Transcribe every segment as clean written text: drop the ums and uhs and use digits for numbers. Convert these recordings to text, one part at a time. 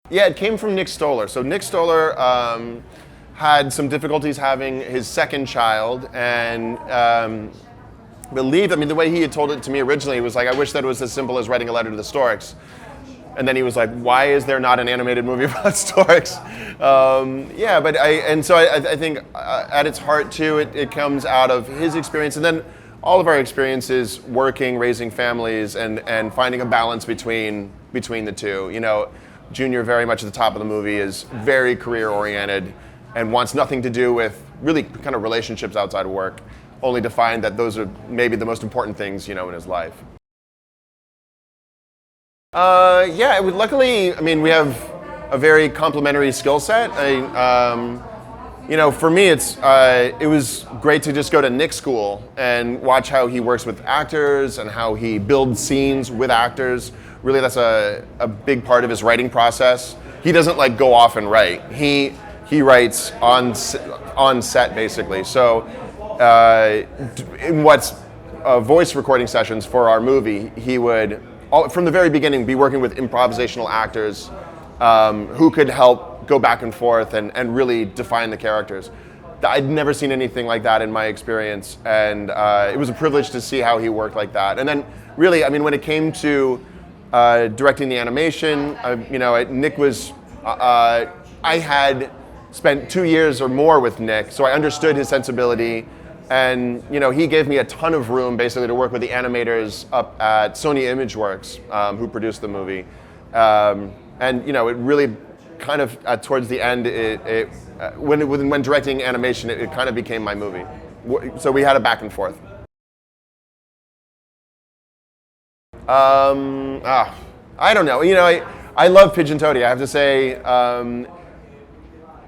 Yeah, it came from Nick Stoller. So Nick Stoller had some difficulties having his second child, and the way he had told it to me originally was like, I wish that it was as simple as writing a letter to the storks. And then he was like, why is there not an animated movie about storks? I think at its heart too, it comes out of his experience, and then all of our experiences working, raising families, and finding a balance between the two. You know, Junior, very much at the top of the movie, is very career oriented and wants nothing to do with really kind of relationships outside of work, only to find that those are maybe the most important things, you know, in his life. Luckily, I mean, we have a very complementary skill set. For me, it was great to just go to Nick's school and watch how he works with actors and how he builds scenes with actors. Really, that's a big part of his writing process. He doesn't like go off and write. He writes on set basically. So in what's voice recording sessions for our movie, he would from the very beginning be working with improvisational actors who could help go back and forth and really define the characters. I'd never seen anything like that in my experience, and it was a privilege to see how he worked like that. And then really, I mean, when it came to directing the animation, Nick was, I had spent 2 years or more with Nick, so I understood his sensibility, and he gave me a ton of room basically to work with the animators up at Sony Imageworks who produced the movie. It really kind of towards the end, when directing animation, it kind of became my movie. So we had a back and forth. I don't know. I love Pigeon Toady. I have to say,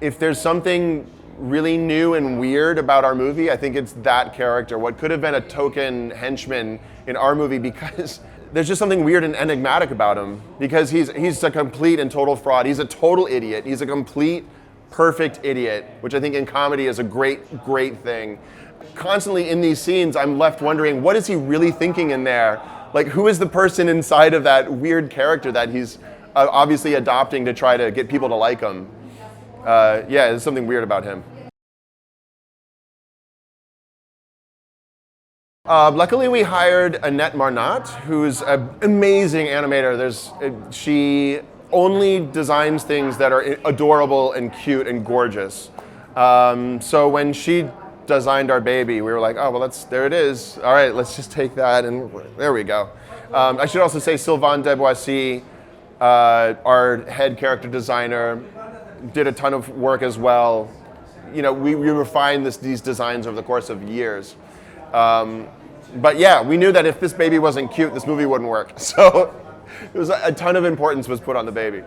if there's something really new and weird about our movie, I think it's that character. What could have been a token henchman in our movie, because there's just something weird and enigmatic about him, because he's a complete and total fraud. He's a total idiot. He's a complete, perfect idiot, which I think in comedy is a great, great thing. Constantly in these scenes, I'm left wondering, what is he really thinking in there? Like, who is the person inside of that weird character that he's obviously adopting to try to get people to like him? There's something weird about him. Luckily, we hired Annette Marnot, who's an amazing animator. She only designs things that are adorable and cute and gorgeous. So when she designed our baby, we were like, oh, well, there it is. All right, let's just take that, and there we go. I should also say Sylvain Deboissy, our head character designer, did a ton of work as well. We refined these designs over the course of years. But yeah, we knew that if this baby wasn't cute, this movie wouldn't work. So it was a ton of importance was put on the baby.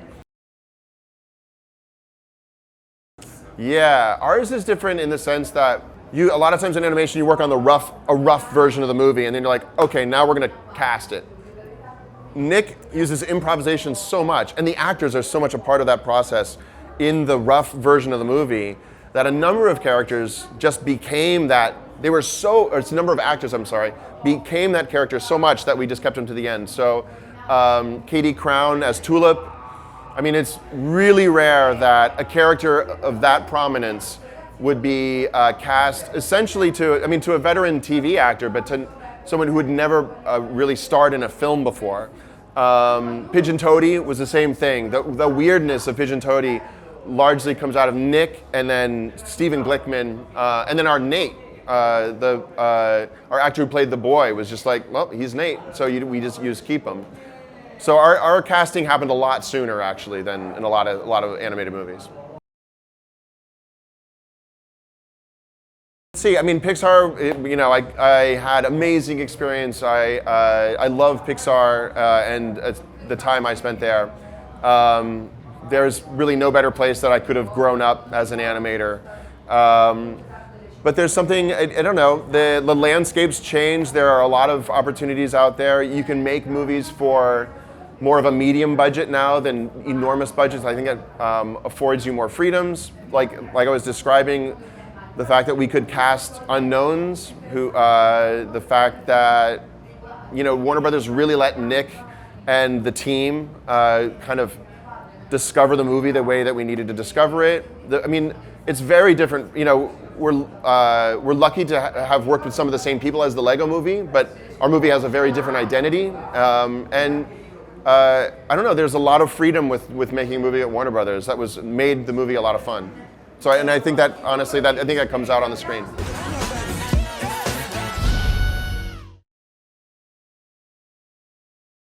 Yeah, ours is different in the sense that a lot of times in animation you work on a rough version of the movie, and then you're like, okay, now we're gonna cast it. Nick uses improvisation so much, and the actors are so much a part of that process in the rough version of the movie, that a number of characters just became that. It's a number of actors, became that character so much that we just kept them to the end. So Katie Crown as Tulip. I mean, it's really rare that a character of that prominence would be cast essentially to a veteran TV actor, but to someone who had never really starred in a film before. Pigeon Toady was the same thing. The weirdness of Pigeon Toady largely comes out of Nick, and then Stephen Glickman, and then our Nate. Our actor who played the boy was just like, well, he's Nate, so we just keep him. So our casting happened a lot sooner actually than in a lot of animated movies. See, I mean, Pixar, I had amazing experience. I love Pixar and the time I spent there. There's really no better place that I could have grown up as an animator. But there's something, I don't know, the landscape's changed. There are a lot of opportunities out there. You can make movies for more of a medium budget now than enormous budgets. I think it affords you more freedoms. Like I was describing, the fact that we could cast unknowns, the fact that, Warner Brothers really let Nick and the team kind of discover the movie the way that we needed to discover it. I mean, it's very different. You know, we're lucky to have worked with some of the same people as the Lego Movie, but our movie has a very different identity. I don't know. There's a lot of freedom with making a movie at Warner Brothers. That made the movie a lot of fun. So, and I think that honestly, I think that comes out on the screen.